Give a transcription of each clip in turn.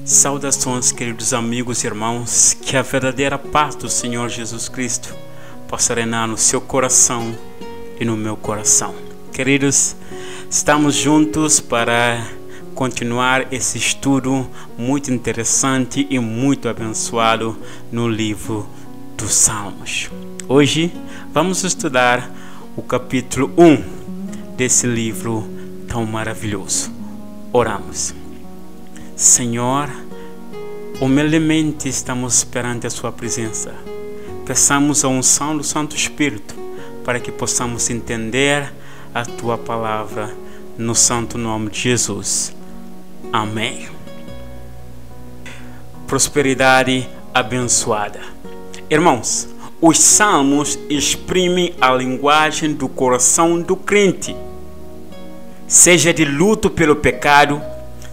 Saudações, queridos amigos e irmãos, que a verdadeira paz do Senhor Jesus Cristo possa reinar no seu coração e no meu coração. Queridos, estamos juntos para continuar esse estudo muito interessante e muito abençoado no livro dos Salmos. Hoje vamos estudar o capítulo 1 desse livro tão maravilhoso. Oramos. Senhor, humildemente estamos perante a sua presença. Peçamos a unção do Santo Espírito para que possamos entender a tua palavra no santo nome de Jesus. Amém. Prosperidade abençoada. Irmãos, os salmos exprimem a linguagem do coração do crente, seja de luto pelo pecado,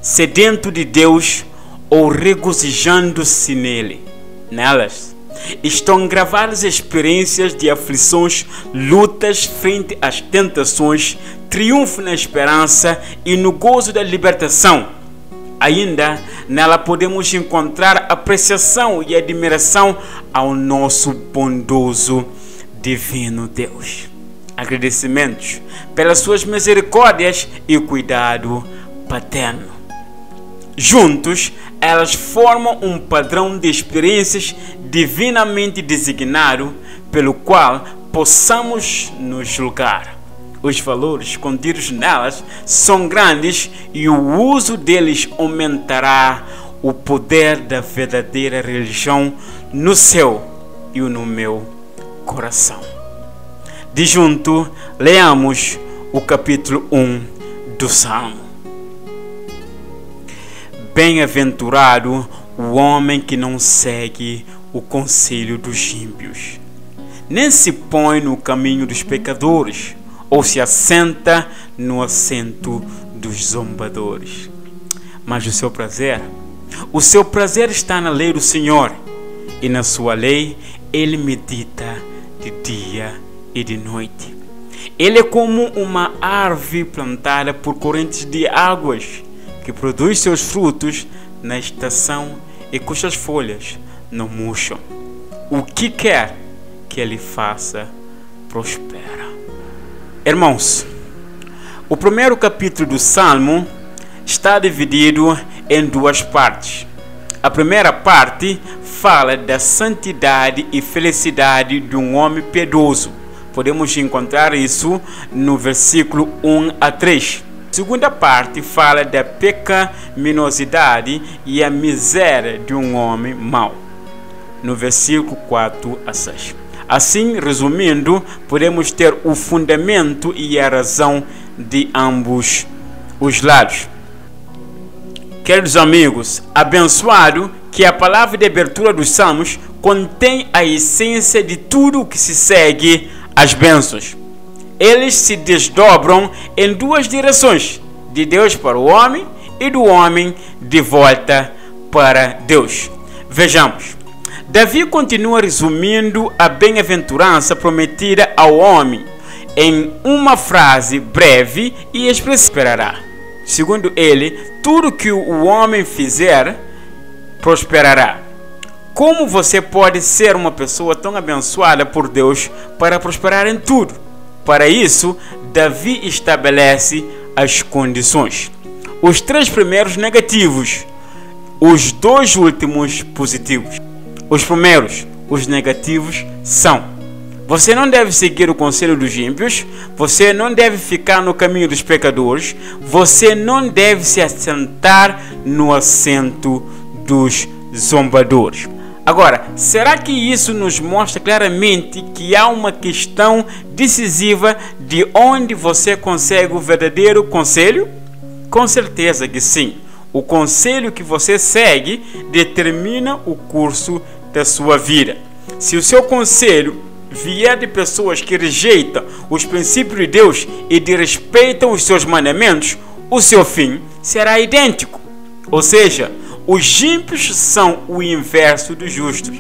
sedento de Deus ou regozijando-se nele. Nelas estão gravadas experiências de aflições, lutas frente às tentações, triunfo na esperança e no gozo da libertação. Ainda nela podemos encontrar apreciação e admiração ao nosso bondoso divino Deus. Agradecimentos pelas suas misericórdias e cuidado paterno. Juntos, elas formam um padrão de experiências divinamente designado pelo qual possamos nos julgar. Os valores contidos nelas são grandes e o uso deles aumentará o poder da verdadeira religião no seu e no meu coração. De junto, leamos o capítulo 1 do Salmo. Bem-aventurado o homem que não segue o conselho dos ímpios, nem se põe no caminho dos pecadores, ou se assenta no assento dos zombadores. Mas o seu prazer está na lei do Senhor, e na sua lei ele medita de dia e de noite. Ele é como uma árvore plantada por correntes de águas, que produz seus frutos na estação e cujas folhas não murcham. O que quer que ele faça, prospera. Irmãos, o primeiro capítulo do Salmo está dividido em duas partes. A primeira parte fala da santidade e felicidade de um homem piedoso. Podemos encontrar isso no versículo 1 a 3. A segunda parte fala da pecaminosidade e a miséria de um homem mau, no versículo 4 a 6. Assim, resumindo, podemos ter o fundamento e a razão de ambos os lados. Queridos amigos, abençoado que a palavra de abertura dos Salmos contém a essência de tudo o que se segue às bênçãos. Eles se desdobram em duas direções: de Deus para o homem e do homem de volta para Deus. Vejamos. Davi continua resumindo a bem-aventurança prometida ao homem em uma frase breve e expressiva. Segundo ele, tudo que o homem fizer prosperará. Como você pode ser uma pessoa tão abençoada por Deus para prosperar em tudo? Para isso, Davi estabelece as condições. Os três primeiros negativos, os dois últimos positivos. Os primeiros, os negativos, são: você não deve seguir o conselho dos ímpios, você não deve ficar no caminho dos pecadores, você não deve se assentar no assento dos zombadores. Agora, será que isso nos mostra claramente que há uma questão decisiva de onde você consegue o verdadeiro conselho? Com certeza que sim. O conselho que você segue determina o curso da sua vida. Se o seu conselho vier de pessoas que rejeitam os princípios de Deus e desrespeitam os seus mandamentos, o seu fim será idêntico. Ou seja, os ímpios são o inverso dos justos.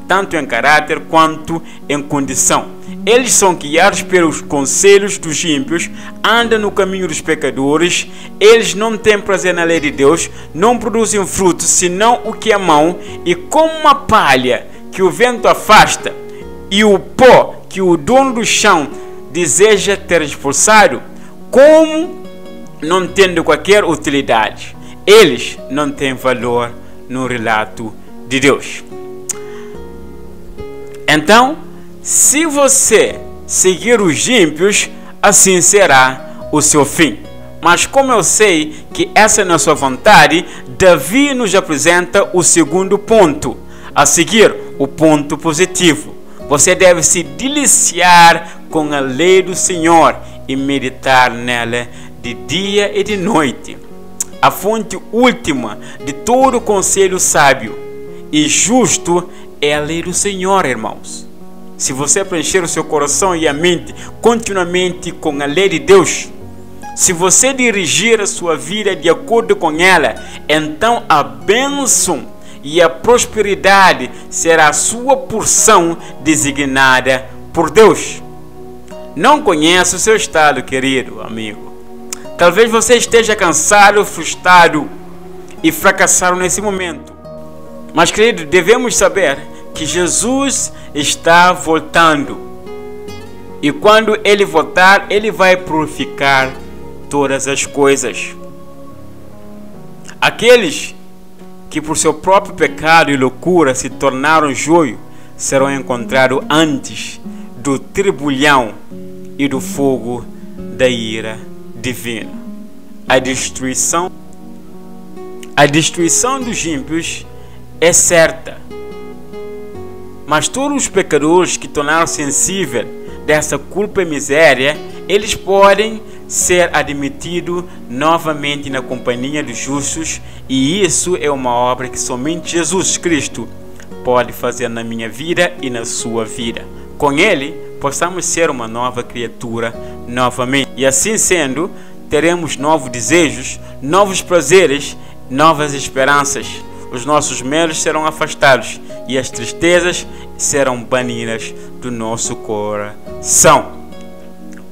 tanto em caráter quanto em condição. Eles são guiados pelos conselhos dos ímpios, andam no caminho dos pecadores, eles não têm prazer na lei de Deus, não produzem frutos, senão o que é mau, e como uma palha que o vento afasta, e o pó que o dono do chão deseja ter expulsado, como não tendo qualquer utilidade, eles não têm valor no relato de Deus. Então, se você seguir os ímpios, assim será o seu fim. Mas como eu sei que essa não é a sua vontade, Davi nos apresenta o segundo ponto. A seguir, o ponto positivo. Você deve se deliciar com a lei do Senhor e meditar nela de dia e de noite. A fonte última de todo conselho sábio e justo é a lei do Senhor, irmãos. Se você preencher o seu coração e a mente continuamente com a lei de Deus, se você dirigir a sua vida de acordo com ela, então a bênção e a prosperidade será a sua porção designada por Deus. Não conhece o seu estado, querido amigo. Talvez você esteja cansado, frustrado e fracassado nesse momento. Mas, querido, devemos saber que Jesus está voltando. E quando Ele voltar, Ele vai purificar todas as coisas. Aqueles que por seu próprio pecado e loucura se tornaram joio, serão encontrados antes do turbulhão e do fogo da ira divina. A destruição dos ímpios é certa, mas todos os pecadores que tornaram sensíveis dessa culpa e miséria, eles podem ser admitidos novamente na companhia dos justos, e isso é uma obra que somente Jesus Cristo pode fazer na minha vida e na sua vida. Com Ele, possamos ser uma nova criatura novamente, e assim sendo, teremos novos desejos, novos prazeres, novas esperanças. Os nossos medos serão afastados e as tristezas serão banidas do nosso coração.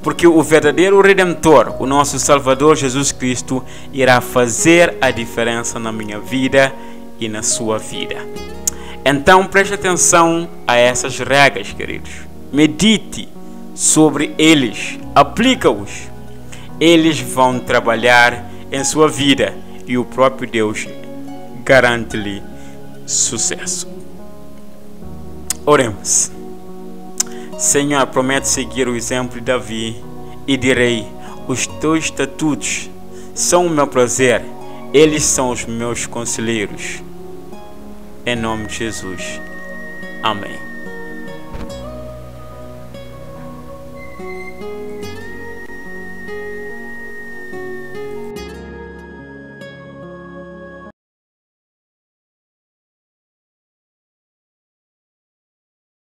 Porque o verdadeiro Redentor, o nosso Salvador Jesus Cristo, irá fazer a diferença na minha vida e na sua vida. Então preste atenção a essas regras, queridos. Medite sobre eles, aplica-os. Eles vão trabalhar em sua vida e o próprio Deus garante-lhe sucesso. Oremos. Senhor, prometo seguir o exemplo de Davi e direi: os teus estatutos são o meu prazer, eles são os meus conselheiros. Em nome de Jesus. Amém.